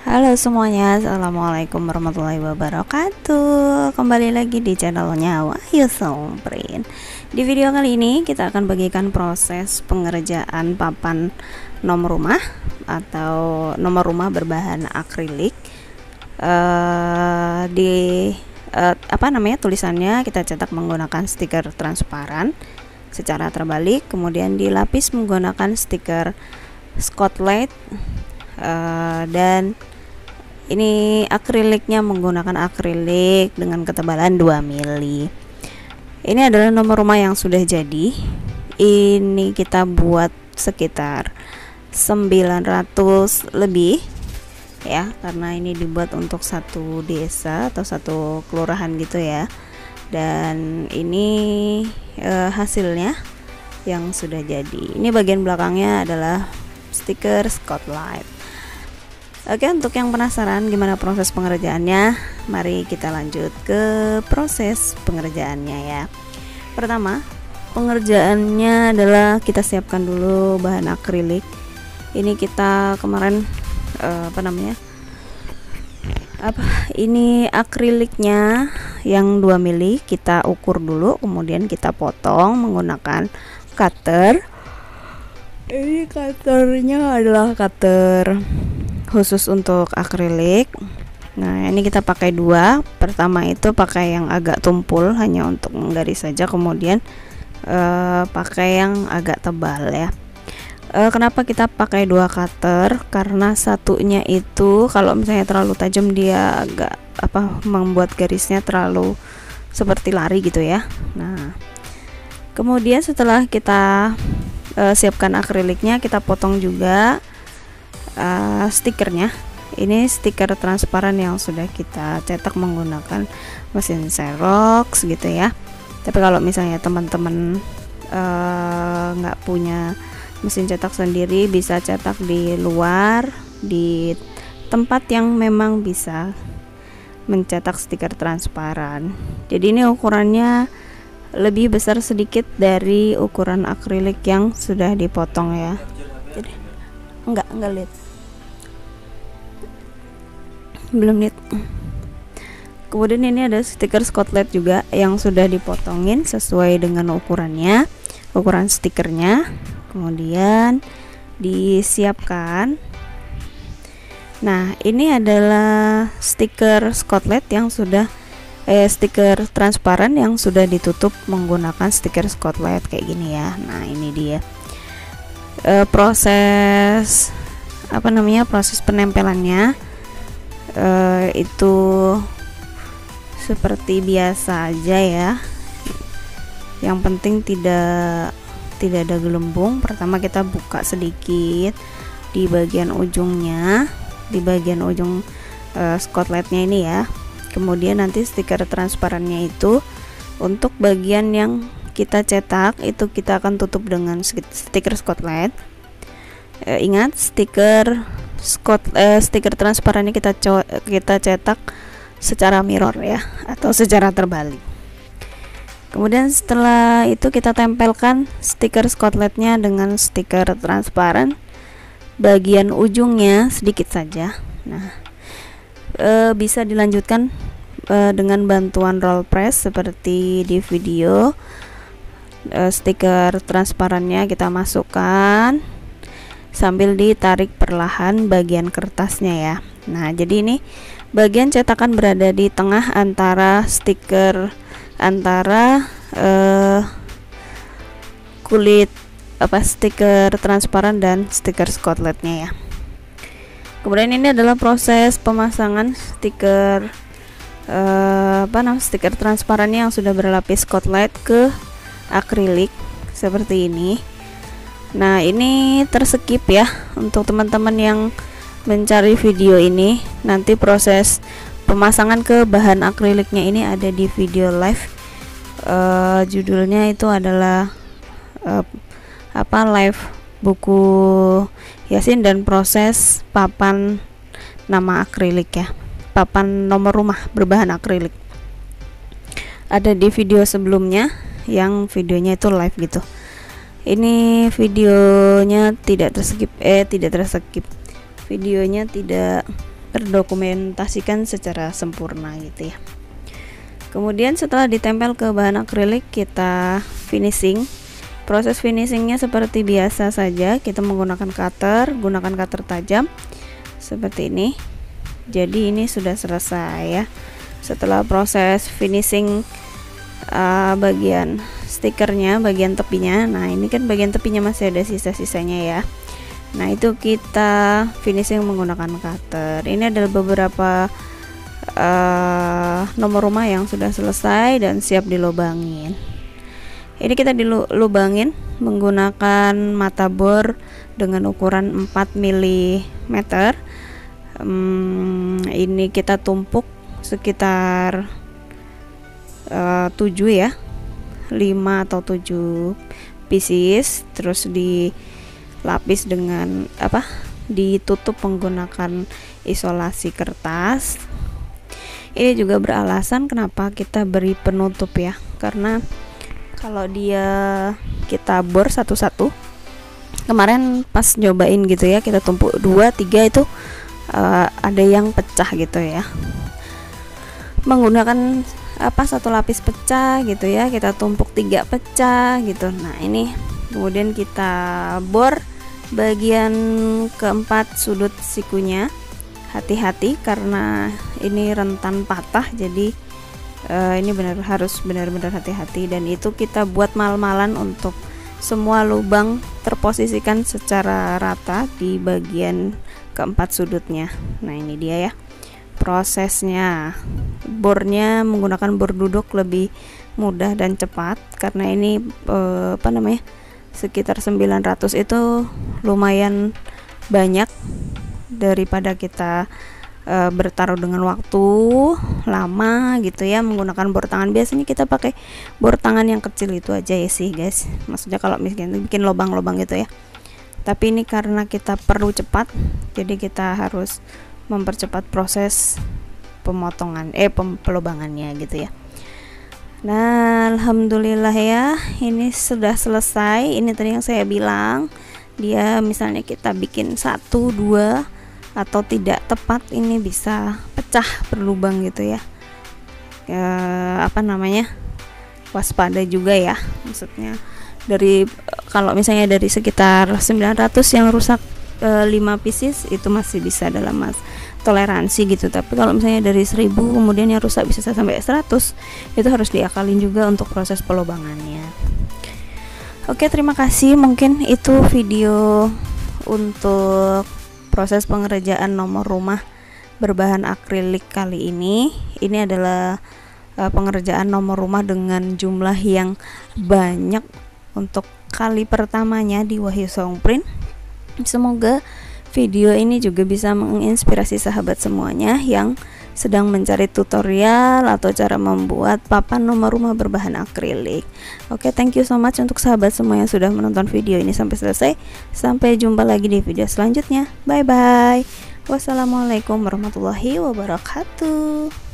Halo semuanya, assalamualaikum warahmatullahi wabarakatuh. Kembali lagi di channelnya Wahyu Somprin. Di video kali ini kita akan bagikan proses pengerjaan papan nomor rumah atau nomor rumah berbahan akrilik. Tulisannya kita cetak menggunakan stiker transparan secara terbalik, kemudian dilapis menggunakan stiker Scotland, dan ini akriliknya menggunakan akrilik dengan ketebalan 2 mili. Ini adalah nomor rumah yang sudah jadi. Ini kita buat sekitar 900 lebih ya, karena ini dibuat untuk satu desa atau satu kelurahan gitu ya. Dan ini hasilnya yang sudah jadi. Ini bagian belakangnya adalah stiker Scotland. Oke, untuk yang penasaran gimana proses pengerjaannya, mari kita lanjut ke proses pengerjaannya ya. Pertama, pengerjaannya adalah kita siapkan dulu bahan akrilik. Ini kita kemarin ini akriliknya yang 2 mili kita ukur dulu, kemudian kita potong menggunakan cutter. Ini cutternya adalah cutter khusus untuk akrilik. Nah, ini kita pakai dua. Pertama itu pakai yang agak tumpul hanya untuk menggaris saja, kemudian pakai yang agak tebal ya. Kenapa kita pakai dua cutter? Karena satunya itu kalau misalnya terlalu tajam dia agak membuat garisnya terlalu seperti lari gitu ya. Nah, kemudian setelah kita siapkan akriliknya, kita potong juga stikernya. Ini stiker transparan yang sudah kita cetak menggunakan mesin Xerox gitu ya. Tapi kalau misalnya teman-teman nggak punya mesin cetak sendiri, bisa cetak di luar, di tempat yang memang bisa mencetak stiker transparan. Jadi ini ukurannya lebih besar sedikit dari ukuran akrilik yang sudah dipotong ya. Jadi enggak lihat, belum lihat. Kemudian ini ada stiker Scotland juga yang sudah dipotongin sesuai dengan ukurannya, ukuran stikernya. Kemudian disiapkan. Nah, ini adalah stiker Scotland yang sudah stiker transparan yang sudah ditutup menggunakan stiker Scotland kayak gini ya. Nah, ini dia proses proses penempelannya. Itu seperti biasa aja ya. Yang penting tidak ada gelembung. Pertama kita buka sedikit di bagian ujungnya, di bagian ujung Scotlandnya ini ya. Kemudian nanti stiker transparannya itu untuk bagian yang kita cetak itu kita akan tutup dengan stiker Scotland. Ingat, stiker transparannya kita cetak secara mirror ya, atau secara terbalik. Kemudian setelah itu kita tempelkan stiker Scotlandnya dengan stiker transparan bagian ujungnya sedikit saja. Nah, bisa dilanjutkan dengan bantuan roll press seperti di video. Stiker transparannya kita masukkan sambil ditarik perlahan bagian kertasnya ya. Nah, jadi ini bagian cetakan berada di tengah antara kulit stiker transparan dan stiker Scotlandnya ya. Kemudian ini adalah proses pemasangan stiker stiker transparannya yang sudah berlapis Scotland ke akrilik seperti ini. Nah, ini terskip ya untuk teman-teman yang mencari video ini. Nanti proses pemasangan ke bahan akriliknya ini ada di video live. Judulnya itu adalah live buku Yasin dan proses papan nama akrilik ya, papan nomor rumah berbahan akrilik. Ada di video sebelumnya yang videonya itu live gitu. Ini videonya tidak terskip, videonya tidak terdokumentasikan secara sempurna gitu ya. Kemudian setelah ditempel ke bahan akrilik, kita finishing. Proses finishingnya seperti biasa saja, kita menggunakan cutter, gunakan cutter tajam seperti ini. Jadi ini sudah selesai ya. Setelah proses finishing bagian stikernya, bagian tepinya, nah ini kan bagian tepinya masih ada sisa-sisanya ya. Nah itu kita finishing menggunakan cutter. Ini adalah beberapa nomor rumah yang sudah selesai dan siap dilubangin. Ini kita dilubangin menggunakan mata bor dengan ukuran 4 mm. Ini kita tumpuk sekitar 7 ya, 5 atau 7 pieces, terus dilapis dengan ditutup menggunakan isolasi kertas. Ini juga beralasan kenapa kita beri penutup ya, karena kalau kita bor satu-satu, kemarin pas nyobain gitu ya, kita tumpuk 2, 3 itu ada yang pecah gitu ya, menggunakan satu lapis pecah gitu ya, kita tumpuk 3 pecah gitu. Nah ini kemudian kita bor bagian keempat sudut sikunya. Hati-hati karena ini rentan patah, jadi ini harus benar-benar hati-hati. Dan itu kita buat mal-malan untuk semua lubang terposisikan secara rata di bagian keempat sudutnya. Nah ini dia ya prosesnya. Bornya menggunakan bor duduk lebih mudah dan cepat karena ini sekitar 900 itu lumayan banyak daripada kita bertaruh dengan waktu lama gitu ya menggunakan bor tangan. Biasanya kita pakai bor tangan yang kecil itu aja ya sih guys, maksudnya kalau misalnya bikin lubang-lubang gitu ya. Tapi ini karena kita perlu cepat, jadi kita harus mempercepat proses pemotongan pelubangannya gitu ya. Nah alhamdulillah ya, ini sudah selesai. Ini tadi yang saya bilang, dia misalnya kita bikin 1, 2 atau tidak tepat, ini bisa pecah berlubang gitu ya. Waspada juga ya, maksudnya kalau misalnya dari sekitar 900 yang rusak 5 pieces itu masih bisa dalam toleransi gitu. Tapi kalau misalnya dari 1000 kemudian yang rusak bisa sampai 100, itu harus diakalin juga untuk proses pelubangannya. Oke, terima kasih. Mungkin itu video untuk proses pengerjaan nomor rumah berbahan akrilik kali ini. Ini adalah pengerjaan nomor rumah dengan jumlah yang banyak untuk kali pertamanya di Wahyu Songprint. Semoga video ini juga bisa menginspirasi sahabat semuanya yang sedang mencari tutorial atau cara membuat papan nomor rumah berbahan akrilik. Oke, thank you so much untuk sahabat semua yang sudah menonton video ini sampai selesai. Sampai jumpa lagi di video selanjutnya. Bye bye. Wassalamualaikum warahmatullahi wabarakatuh.